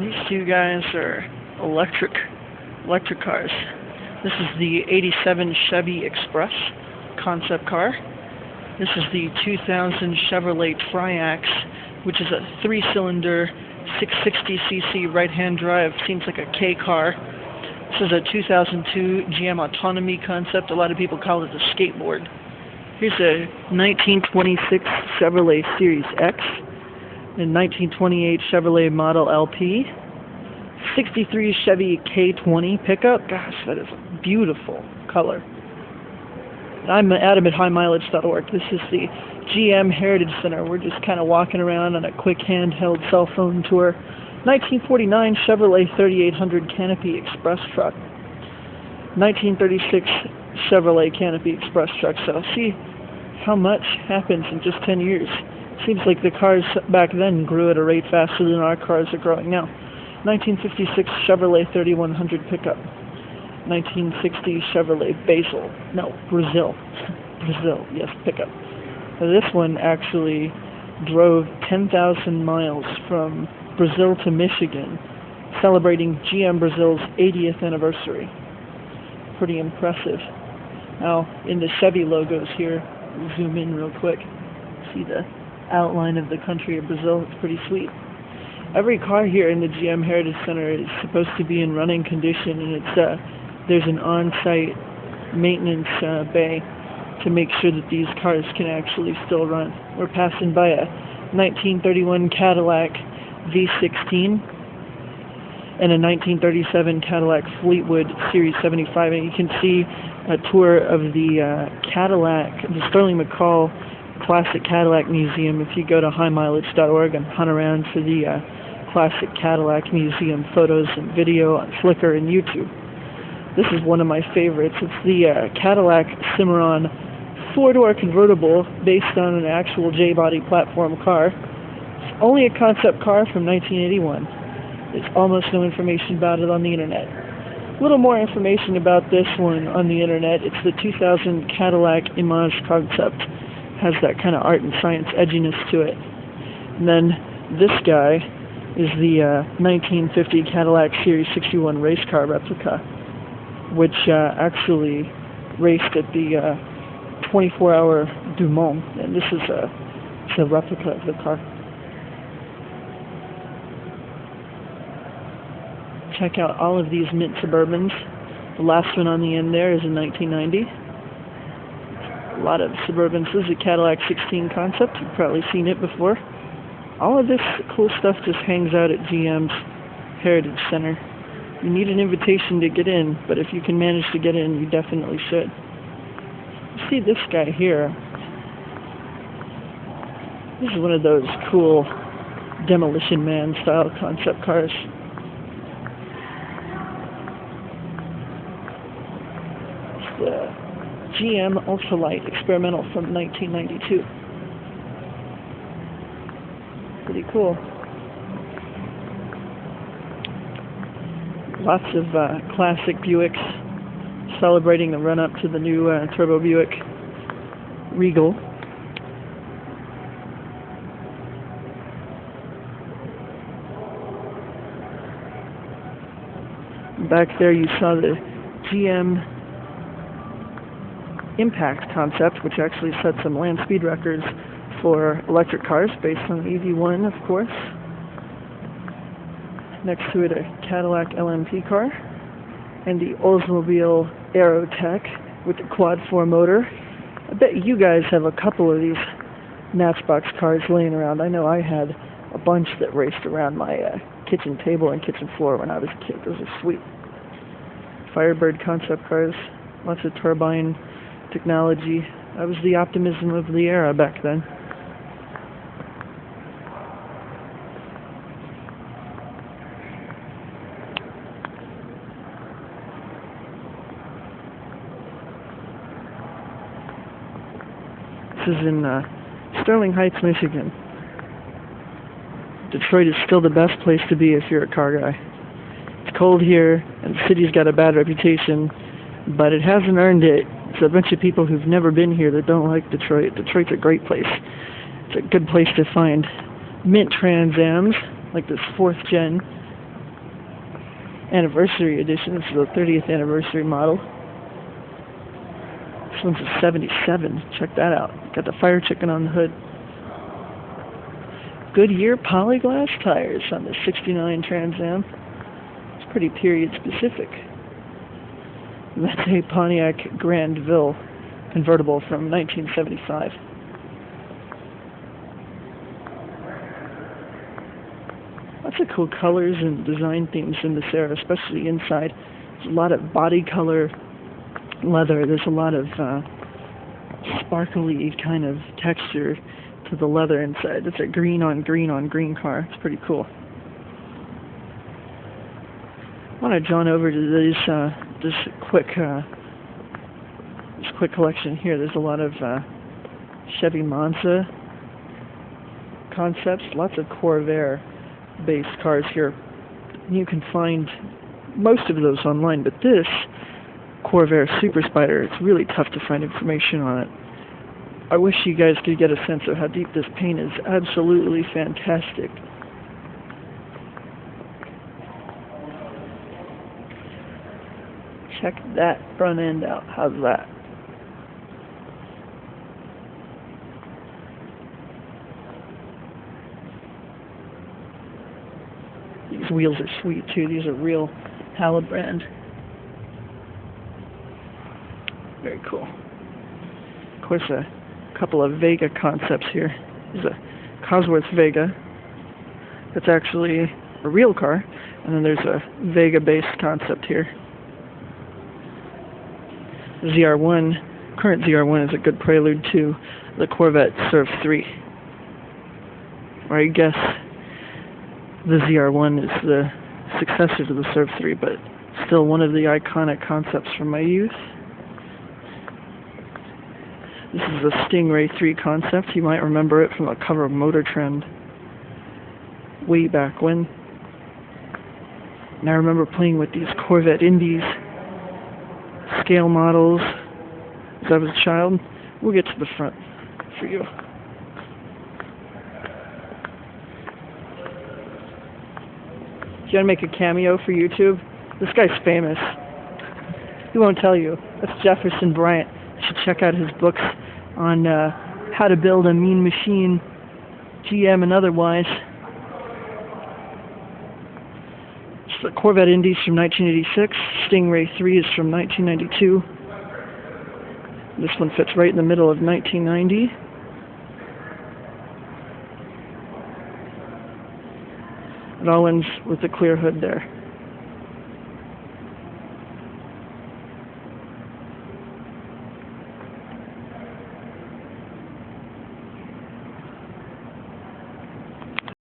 These two guys are electric cars. This is the '87 Chevy Express concept car. This is the 2000 Chevrolet Triax, which is a 3-cylinder 660cc right-hand drive. Seems like a K car. This is a 2002 GM Autonomy concept. A lot of people call it a skateboard. Here's a 1926 Chevrolet Series X, a 1928 Chevrolet Model LP, 63 Chevy K20 pickup. Gosh, that is a beautiful color. I'm at adamanthighmileage.org. This is the GM Heritage Center. We're just kind of walking around on a quick handheld cell phone tour. 1949 Chevrolet 3800 Canopy Express truck. 1936 Chevrolet Canopy Express truck. So see how much happens in just 10 years. Seems like the cars back then grew at a rate faster than our cars are growing now. 1956 Chevrolet 3100 pickup. 1960 Chevrolet Brazil, yes, pickup. Now, this one actually drove 10,000 miles from Brazil to Michigan, celebrating GM Brazil's 80th anniversary. Pretty impressive. Now, in the Chevy logos here, zoom in real quick. See the outline of the country of Brazil. It's pretty sweet. Every car here in the GM Heritage Center is supposed to be in running condition, and there's an on-site maintenance bay to make sure that these cars can actually still run. We're passing by a 1931 Cadillac V16 and a 1937 Cadillac Fleetwood Series 75, and you can see a tour of the the Sterling McCall Classic Cadillac Museum if you go to highmileage.org and hunt around for the Classic Cadillac Museum photos and video on Flickr and YouTube. This is one of my favorites. It's the Cadillac Cimarron 4-door convertible based on an actual J-body platform car. It's only a concept car from 1981. There's almost no information about it on the internet. A little more information about this one on the internet. It's the 2000 Cadillac Image concept. Has that kind of art and science edginess to it. And then this guy is the 1950 Cadillac Series 61 race car replica, which actually raced at the 24-hour Du Mans, and this is it's a replica of the car. Check out all of these mint Suburbans. The last one on the end there is in 1990. A lot of Suburbans. This is a Cadillac 16 concept. You've probably seen it before. All of this cool stuff just hangs out at GM's Heritage Center. You need an invitation to get in, but if you can manage to get in, you definitely should. You see this guy here. This is one of those cool Demolition Man style concept cars. It's the GM Ultralight Experimental from 1992. Pretty cool. Lots of classic Buicks celebrating the run-up to the new Turbo Buick Regal. Back there you saw the GM Impact concept, which actually set some land speed records for electric cars based on the EV1, of course. Next to it, a Cadillac LMP car, and the Oldsmobile Aerotech with the quad 4 motor. I bet you guys have a couple of these Matchbox cars laying around. I know I had a bunch that raced around my kitchen table and kitchen floor when I was a kid. Those are sweet. Firebird concept cars, lots of turbine technology. That was the optimism of the era back then. This is in Sterling Heights, Michigan. Detroit is still the best place to be if you're a car guy. It's cold here, and the city's got a bad reputation, but it hasn't earned it. It's a bunch of people who've never been here that don't like Detroit. Detroit's a great place. It's a good place to find mint Trans Ams, like this 4th gen anniversary edition. This is the 30th anniversary model. This one's a 77. Check that out. Got the fire chicken on the hood. Goodyear polyglass tires on the 69 Trans Am. It's pretty period specific. That's a Pontiac Grandville convertible from 1975. Lots of cool colors and design themes in this era, especially inside. There's a lot of body color leather. There's a lot of sparkly kind of texture to the leather inside. It's a green on green on green car. It's pretty cool. I want to jaunt over to this quick collection here. There's a lot of Chevy Monza concepts, lots of Corvair based cars here. You can find most of those online, but this Corvair Super Spider, it's really tough to find information on it. I wish you guys could get a sense of how deep this paint is. Absolutely fantastic. Check that front end out. How's that? These wheels are sweet too. These are real Halabrand. Very cool. Of course, a couple of Vega concepts here. There's a Cosworth Vega. That's actually a real car. And then there's a Vega-based concept here. ZR1, current ZR1 is a good prelude to the Corvette Surf 3. Or I guess the ZR1 is the successor to the Surf 3, but still one of the iconic concepts from my youth. This is the Stingray 3 concept. You might remember it from the cover of Motor Trend way back when. And I remember playing with these Corvette Indies scale models as I was a child. We'll get to the front for you. Do you want to make a cameo for YouTube? This guy's famous. He won't tell you. That's Jefferson Bryant. You should check out his books on how to build a mean machine, GM and otherwise. It's the Corvette Indies from 1986. Stingray 3 is from 1992. This one fits right in the middle of 1990. It all ends with the clear hood there.